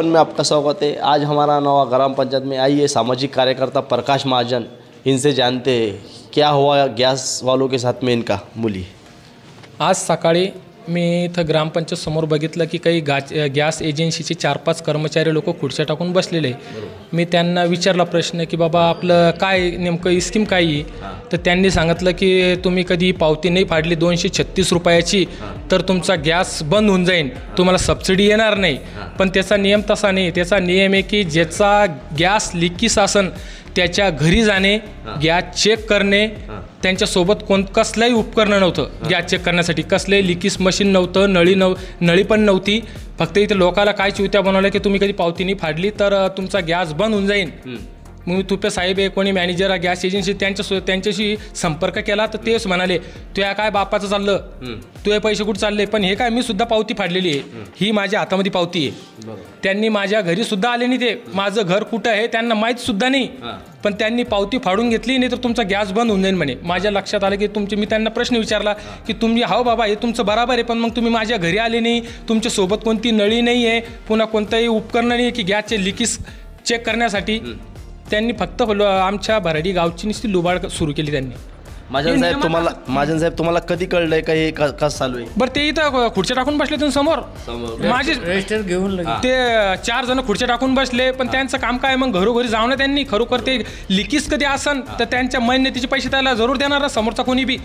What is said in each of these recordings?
विज्ञापन में आपका स्वागत है। आज हमारा नवा ग्राम पंचायत में आइए सामाजिक कार्यकर्ता प्रकाश महाजन, इनसे जानते हैं क्या हुआ गैस वालों के साथ में। इनका बोलिए। आज सकाळी मी इथं ग्रामपंचायत समोर बघितलं की काही गॅस एजन्सीचे 4-5 कर्मचारी लोक खुर्च्या टाकून बसलेले। मी त्यांना विचारला प्रश्न की बाबा आपलं काय नेमकं स्कीम काय आहे, तर त्यांनी सांगितलं की तुम्ही कधी पावती नाही फाडली 236 रुपयाची तर तुमचा गॅस बंद होऊन जाईल, तुम्हाला सबसिडी येणार नाही। पण त्याचा नियम तसा नाही, त्याचा नियम आहे की ज्याचा गॅस लिकीस असन त्याच्या घरी जाणे, गॅस चेक करणे, त्यांच्यासोबत कसलंही उपकरण नव्हतं गॅस चेक करण्यासाठी, कसलंही लिकीस मशीन नव्हतं, नळी पण नव्हती। फक्त इथे लोकाला काय चिवत्या बनवल्या की तुम्ही कधी पावती नाही फाडली तर तुमचा गॅस बंद होऊन जाईल। मग मी तुपे साहेब आहे कोणी मॅनेजर गॅस एजन्सी त्यांच्याशी संपर्क केला तर तेच म्हणाले तुया काय बापाचं चाललं, तुझे पैसे कुठे चालले, पण हे काय मी सुद्धा पावती फाडलेली आहे, ही माझ्या हातामध्ये पावती आहे। त्यांनी माझ्या घरी सुद्धा आले नाही, ते माझं घर कुठं आहे त्यांना माहीत सुद्धा नाही, पण त्यांनी पावती फाडून घेतली, नाही तर तुमचा गॅस बंद होऊन जाईल म्हणे। माझ्या लक्षात आलं की मी त्यांना प्रश्न विचारला की तुम्ही हो बाबा हे तुमचं बरोबर आहे, पण मग तुम्ही माझ्या घरी आले नाही, तुमच्यासोबत कोणती नळी नाही आहे, पुन्हा कोणतंही उपकरण नाही की गॅसचे लिकीस चेक करण्यासाठी। त्यांनी फक्त आमच्या भराडी गावची नुसती लुबाड सुरू केली त्यांनी। महाजन साहेब तुम्हाला कधी कळलंय का हे कसं चालू आहे? बरं ते इथं खुर्च्या टाकून बसले तुम्ही समोर, माझे रजिस्टर घेऊन ते 4 जण खुर्च्या टाकून बसले, पण त्यांचं काम काय मग घरोघरी जाऊ ना त्यांनी, खरोखर ते लिकीस कधी असन तर त्यांच्या मेहनतीचे पैसे त्याला जरूर देणार समोरचा कोणी बी,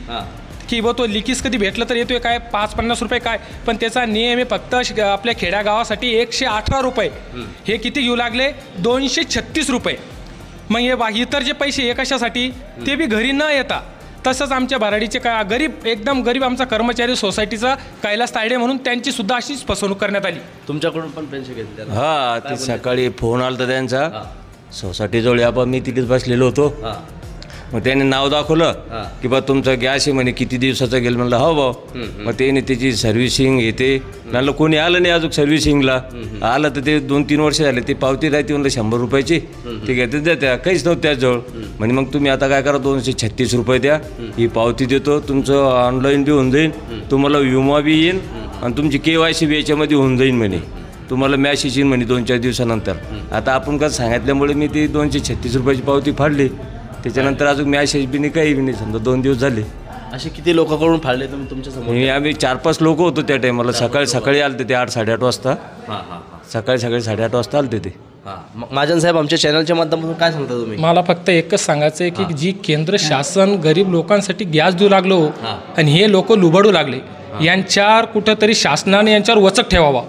की तो लिकीस कधी भेटलं तर येतोय काय 5-50 रुपये काय, पण त्याचा नियम आहे फक्त आपल्या खेड्या गावासाठी 118 रुपये, हे किती घेऊ लागले 236 रुपये। मग हे इतर जे पैसे हे कशासाठी, ते बी घरी न येता। तसंच आमच्या भराडीचे काय एकदम गरीब आमचा कर्मचारी सोसायटीचा कैलास तायडे म्हणून त्यांची सुद्धा अशीच फसवणूक करण्यात आली। तुमच्याकडून पण पैसे घेतले? हा, ते सकाळी फोन आला तर त्यांचा सोसायटीजवळ आपण मी तिकडेच बसलेलो होतो, मग त्याने नाव दाखवलं की बा तुमचा गॅस आहे म्हणे, किती दिवसाचा गेलं म्हणलं हो भाऊ, मग त्याने त्याची सर्व्हिसिंग येते म्हणलं, कोणी आलं नाही अजून सर्व्हिसिंगला, आलं तर ते 2-3 वर्ष झाले, ते पावती राहते म्हणलं 100 रुपयाची, ते घेते देत्या, काहीच नव्हतं त्याजवळ। म्हणजे मग तुम्ही आता काय करा 236 रुपये द्या, ही पावती देतो, तुमचं ऑनलाईन बी होऊन जाईल, तुम्हाला विमा बी येईल आणि तुमची KYC बी याच्यामध्ये होऊन जाईल म्हणे, तुम्हाला मॅसेज येईल म्हणे 2-4 दिवसानंतर। आता आपण कसं सांगितल्यामुळे मी ती 236 रुपयाची पावती फाडली, त्याच्यानंतर अजून मॅसेज बी नाही काही बी नाही, समजा 2 दिवस झाले। असे किती लोकांकडून फाडले तुम्ही तुमच्या समोर? आम्ही 4-5 लोक होतो त्या टायमाला, सकाळी आलते ते 8-8:30 वाजता, सकाळी 8:30 वाजता आलते ते। महाजन साहेब आमच्या चॅनलच्या माध्यमातून काय सांगता तुम्ही? मला फक्त एकच सांगायचं आहे की जी केंद्र शासन गरीब लोकांसाठी गॅस देऊ लागलो आणि हे लोक लुबाडू लागले, यांच्यावर कुठंतरी शासनाने यांच्यावर वचक ठेवावा।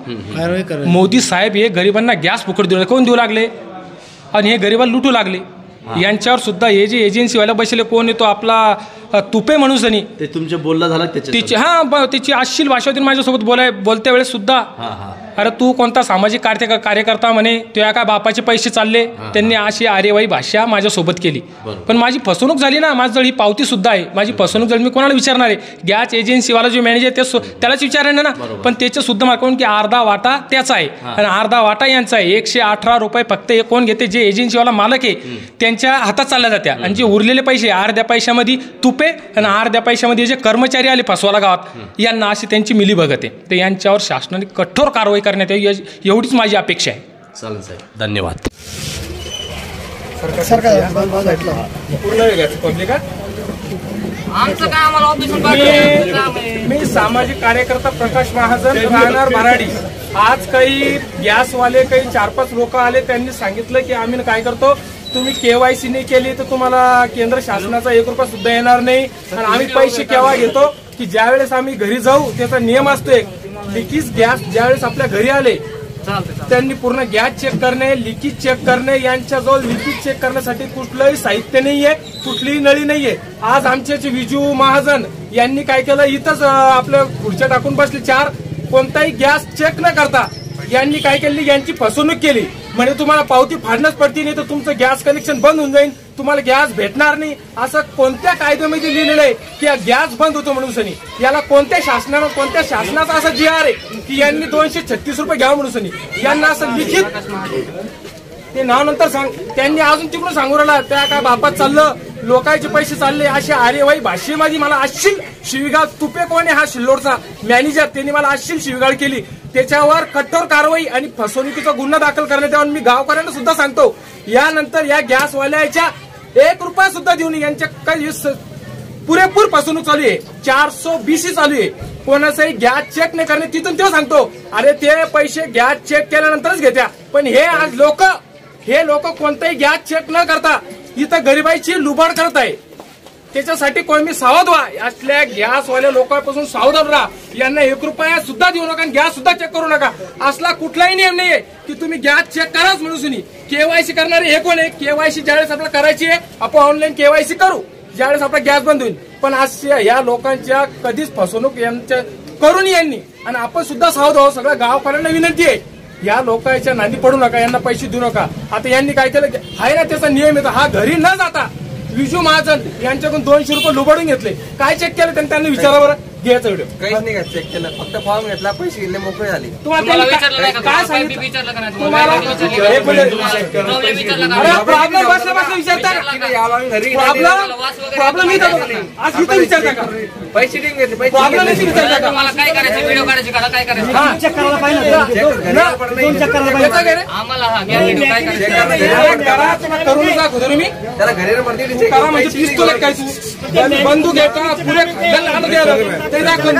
मोदी साहेब हे गरिबांना गॅस फुकट देऊ कोण देऊ लागले आणि हे गरिबांना लुटू लागले, यांच्यावर सुद्धा हे जे एजन्सीवाला बसले कोण येतो आपला तुपे म्हणून ते तुमचे बोलणं झालं तिची तिची अश्लील भाषा होती माझ्यासोबत बोलत्या वेळेस सुद्धा, अरे तू कोणता सामाजिक कार्यकर्ता म्हणे, तुझ्या काय बापाचे पैसे चालले, त्यांनी अशी आरेवाई भाषा माझ्यासोबत केली। पण माझी फसवणूक झाली ना, माझ्याजवळ ही पावती सुद्धा आहे, माझी फसवणूक झाली, मी कोणाला विचारणार आहे? गॅस एजन्सीवाला जो मॅनेजर त्यालाच विचारेन ना, पण त्याचं सुद्धा मला कोण की अर्धा वाटा त्याचा आहे आणि अर्धा वाटा यांचा आहे। 118 रुपये फक्त हे कोण घेते, जे एजन्सीवाला मालक आहे त्यांच्या हातात चालल्या जात्या, आणि जे उरलेले पैसे अर्ध्या पैशामध्ये तुपे आणि अर्ध्या पैशामध्ये जे कर्मचारी आले फसवाला गावात, यांना अशी त्यांची मिलीभगत आहे, तर यांच्यावर शासनाने कठोर कारवाई करण्यात यावी एवढीच माझी अपेक्षा आहे। चालेल साहेब, धन्यवाद। मी सामाजिक कार्यकर्ता प्रकाश महाजन, राहणार भराडी। आज काही गॅसवाले काही 4-5 लोक आले, त्यांनी सांगितलं की आम्ही काय करतो, तुम्ही KYC नाही केली तर तुम्हाला केंद्र शासनाचा 1 रुपया सुद्धा येणार नाही, आणि आम्ही पैसे केव्हा घेतो की ज्यावेळेस आम्ही घरी जाऊ, त्याचा नियम असतो एक, लिकीज गॅस ज्यावेळेस आपल्या घरी आले त्यांनी पूर्ण गॅस चेक करणे, लिकीज चेक करणे, यांच्याजवळ लिकीज चेक करण्यासाठी कुठलंही साहित्य नाहीये, कुठलीही नळी नाहीये। आज आमचे विजू महाजन यांनी काय केलं, इथंच आपल्या खुर्च्या टाकून बसले 4, कोणताही गॅस चेक न करता यांनी काय केली, यांची फसवणूक केली, म्हणजे तुम्हाला पावती फाडणंच पडती, नाही तर तुमचं गॅस कनेक्शन बंद होऊन जाईल, तुम्हाला गॅस भेटणार नाही, असं कोणत्या कायद्यामध्ये लिहिलेलं आहे की गॅस बंद होतो म्हणून सनी, याला कोणत्या शासनाचा असा GR आहे की यांनी 236 रुपये घ्यावं म्हणून सनी, यांना असं लिखित ते नाव नंतर सांग, त्यांनी अजून तिकडून सांगू राहिला त्या काय बापात चाललं, लोकांचे पैसे चालले, अशी आरेवाई भाषेमध्ये मला अश्लील शिवीगाळ, तुपे कोण आहे हा शिल्लोडचा मॅनेजर, त्यांनी मला अश्लील शिवीगाळ केली। त्याच्यावर कठोर कारवाई आणि फसवणुकीचा गुन्हा दाखल करण्यात यावा. मी गावकऱ्यांना सुद्धा सांगतो, यानंतर या गॅसवाल्याच्या 1 रुपया सुद्धा देऊन यांच्या काही पुरेपूर फसवणूक चालू आहे. 420 चालू आहे. कोणाचाही गॅस चेक नाही करणे. तिथून तो सांगतो अरे ते पैसे गॅस चेक केल्यानंतरच घेत्या, पण हे आज लोक कोणताही गॅस चेक न करता इथं गरिबाईची लुबाड करत आहे. त्याच्यासाठी कोणी सावध व्हा. असल्या गॅसवाल्या लोकांपासून सावधान राहा. यांना 1 रुपया सुद्धा देऊ नका, गॅस सुद्धा चेक करू नका. असला कुठलाही नियम नाहीये की तुम्ही गॅस चेक कराच म्हणून. केवायसी करणारे हे कोण आहे? केवायसी ज्यावेळेस आपल्याला करायची आहे आपण ऑनलाईन केवायसी करू, ज्यावेळेस आपला गॅस बंद होईल. पण अशा या लोकांच्या कधीच फसवणूक यांच्या करून यांनी, आणि आपण सुद्धा सावध आहोत. सगळ्या गावकऱ्यांना विनंती आहे, या लोकांच्या नांदी पडू नका, यांना पैसे देऊ नका. आता यांनी काय केलं आहे ना, त्याचा नियम येतो. हा घरी न जाता विजू महाजन यांच्याकडून 200 रुपये लुबाडून घेतले. काय चेक केलं त्यांनी विचारा बरं. घ्यायचा व्हिडिओ. काहीच नाही चेक केलं, फक्त फॉर्म घेतला, पैसे गेले, मोकळे झाले. तुम्हाला काय सांगितलं? तुम्हाला प्रॉब्लेम बसला विचारता का? प्रॉब्लेम आज इथं विचारता का? पैसे देऊन घेतले, पैसे प्रॉब्लेम नाही विचारता का? मला काय करायचं, व्हिडिओ काढायचे का, काय करायचं चेक करायला पाहिजे. आम्हाला हा घ्या व्हिडिओ काय करायचं. करून दाखवतो तुम्ही त्याला घरी मध्ये करा म्हणजे पिस्तूल काय तू बंदूक आहे का पुरे ते दाखवून